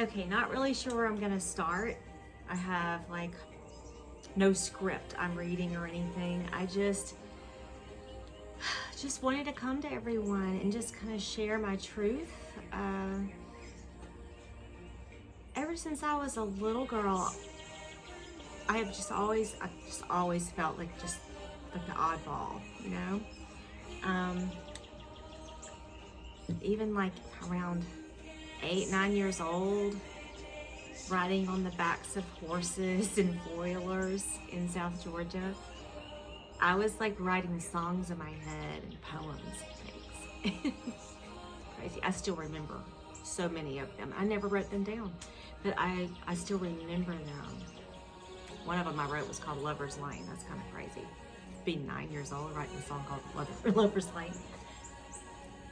Okay, not really sure where I'm gonna start. I have like no script I'm reading or anything. I just wanted to come to everyone and just kind of share my truth. Ever since I was a little girl, I just always felt like the oddball, you know. Um, Even like around 8, 9 years old, riding on the backs of horses and foilers in South Georgia. I was like writing songs in my head and poems and things. Crazy. I still remember so many of them. I never wrote them down, but I still remember them. One of them I wrote was called Lover's Lane. That's kind of crazy. Being 9 years old, writing a song called Lover's Lane.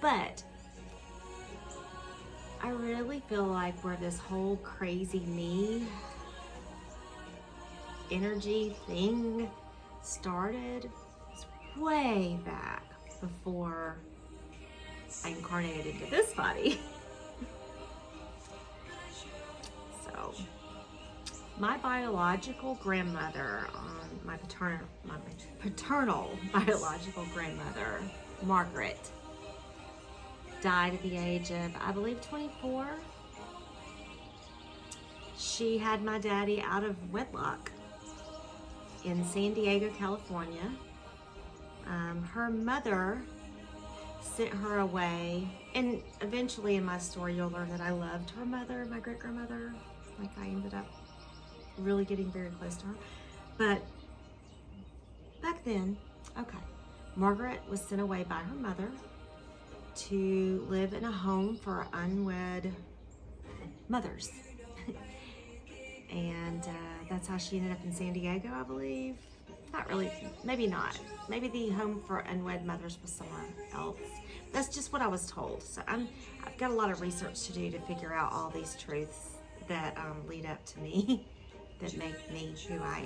But I really feel like where this whole crazy me energy thing started is way back before I incarnated into this body. So, my biological grandmother, my paternal biological grandmother, Margaret, died at the age of, I believe, 24. She had my daddy out of wedlock in San Diego, California. Her mother sent her away, and eventually in my story you'll learn that I loved her mother, my great-grandmother. Like, I ended up really getting very close to her. But back then, okay, Margaret was sent away by her mother to live in a home for unwed mothers. And that's how she ended up in San Diego, I believe. Not really, maybe not. Maybe the home for unwed mothers was somewhere else. That's just what I was told. So I've got a lot of research to do to figure out all these truths that lead up to me, that make me who I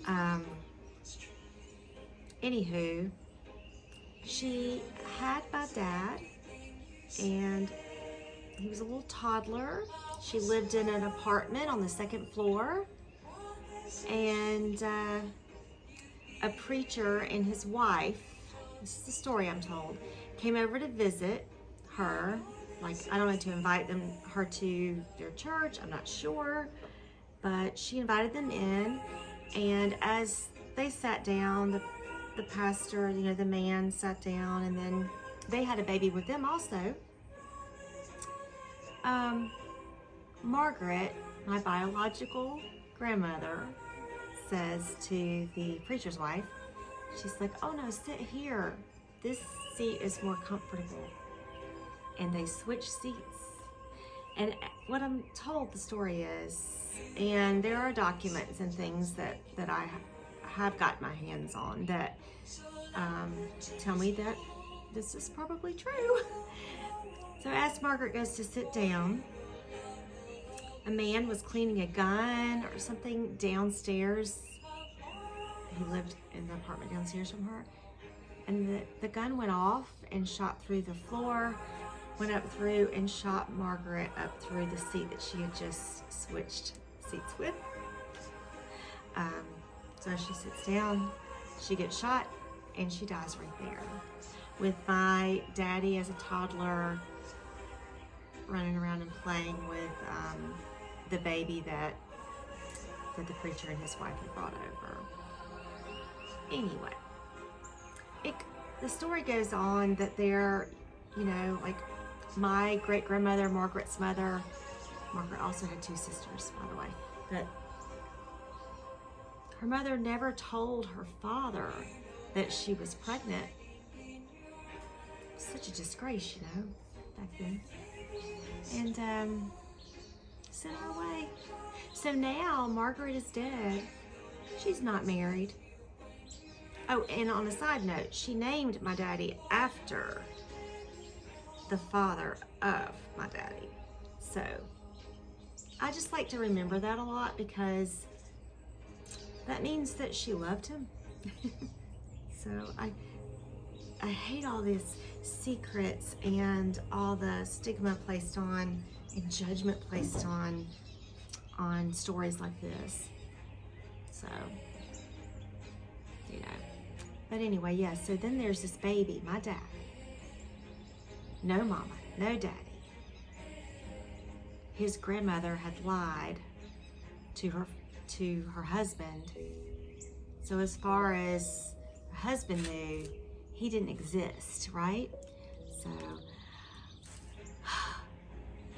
am. Anywho, she had my dad, and he was a little toddler. She lived in an apartment on the second floor, and a preacher and his wife, this is the story I'm told, came over to visit her. Like, I don't know, to invite her to their church, I'm not sure, but she invited them in, and as they sat down, the pastor, the man sat down, and then they had a baby with them also. Margaret, my biological grandmother, says to the preacher's wife, she's like, "Oh no, sit here. This seat is more comfortable." And they switched seats. And what I'm told the story is, and there are documents and things that I have got my hands on that tell me that this is probably true. So as Margaret goes to sit down, a man was cleaning a gun or something downstairs. He lived in the apartment downstairs from her. And the gun went off and shot through the floor, went up through and shot Margaret up through the seat that she had just switched seats with. So she sits down, she gets shot, and she dies right there. With my daddy as a toddler running around and playing with the baby that the preacher and his wife had brought over. Anyway, the story goes on that they're, like my great-grandmother, Margaret's mother, Margaret also had 2 sisters, by the way, but her mother never told her father that she was pregnant. Such a disgrace, back then. And sent her away. So now Margaret is dead. She's not married. Oh, and on a side note, she named my daddy after the father of my daddy. So I just like to remember that a lot, because that means that she loved him. So I hate all these secrets and all the stigma placed on and judgment placed on stories like this. So, you know. But anyway, yeah, so then there's this baby, my dad. No mama, no daddy. His grandmother had lied to her husband. So as far as her husband knew, he didn't exist, right?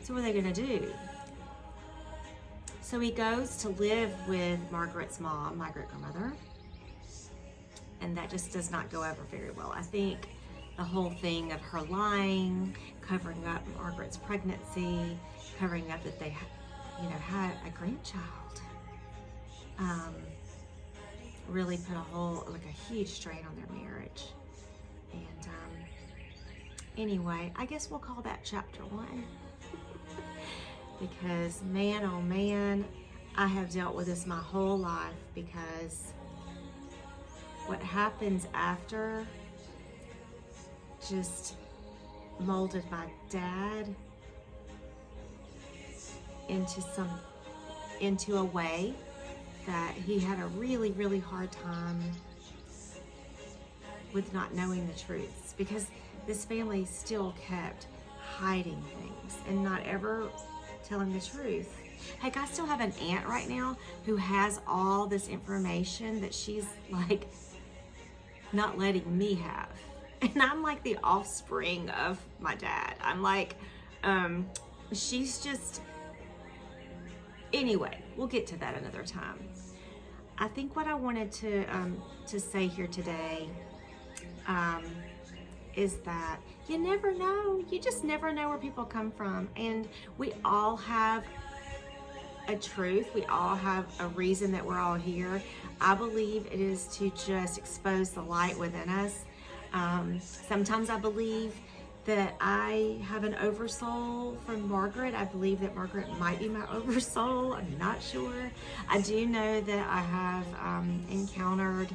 So what are they gonna do? So he goes to live with Margaret's mom, my great-grandmother, and that just does not go over very well. I think the whole thing of her lying, covering up Margaret's pregnancy, covering up that they, had a grandchild, really put a huge strain on their marriage. And anyway, I guess we'll call that chapter 1. Because man, oh man, I have dealt with this my whole life, because what happens after just molded my dad into a way that he had a really, really hard time with not knowing the truths, because this family still kept hiding things and not ever telling the truth. Heck, I still have an aunt right now who has all this information that she's like not letting me have. And I'm like the offspring of my dad. I'm like, she's just, anyway, we'll get to that another time. I think what I wanted to say here today is that you never know. You just never know where people come from. And we all have a truth. We all have a reason that we're all here. I believe it is to just expose the light within us. Sometimes I believe that I have an oversoul from Margaret. I believe that Margaret might be my oversoul. I'm not sure. I do know that I have encountered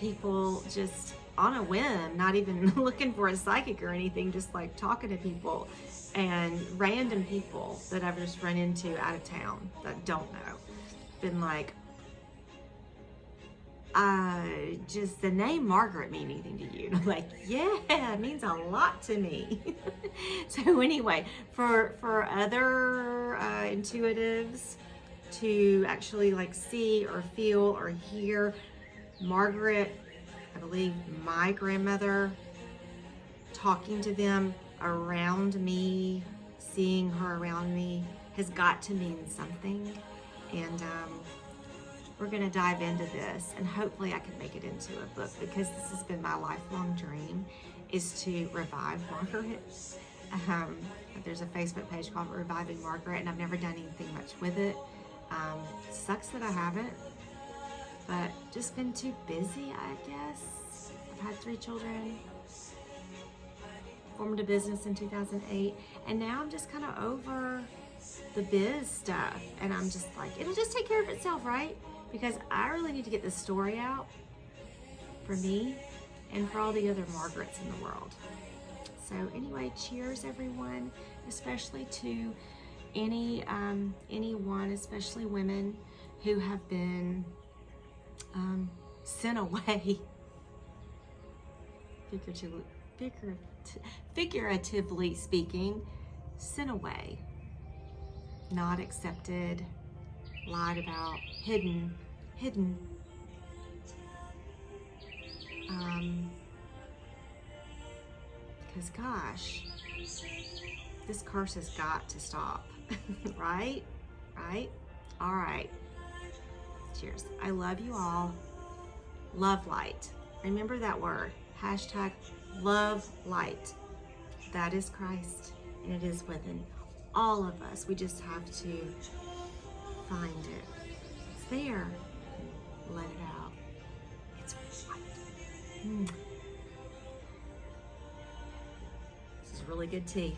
people just on a whim, not even looking for a psychic or anything, just like talking to people, and random people that I've just run into out of town that don't know. Been like, just the name Margaret mean anything to you? And I'm like, yeah, it means a lot to me. So anyway, for other intuitives to actually like see or feel or hear Margaret, I believe my grandmother, talking to them around me, seeing her around me, has got to mean something. And we're going to dive into this, and hopefully I can make it into a book, because this has been my lifelong dream, is to revive Margaret. There's a Facebook page called Reviving Margaret, and I've never done anything much with it. Sucks that I haven't, but just been too busy, I guess. I've had 3 children, formed a business in 2008, and now I'm just kind of over the biz stuff, and I'm just like, it'll just take care of itself, right? Because I really need to get this story out for me and for all the other Margarets in the world. So anyway, cheers everyone, especially to anyone, especially women who have been sent away, figuratively speaking, sent away, not accepted, lied about, hidden. Because gosh, this curse has got to stop. Right? All right. Cheers. I love you all. Love light. Remember that word. #love light. That is Christ, and it is within all of us. We just have to find it. It's there. Let it out. It's light. This is really good tea.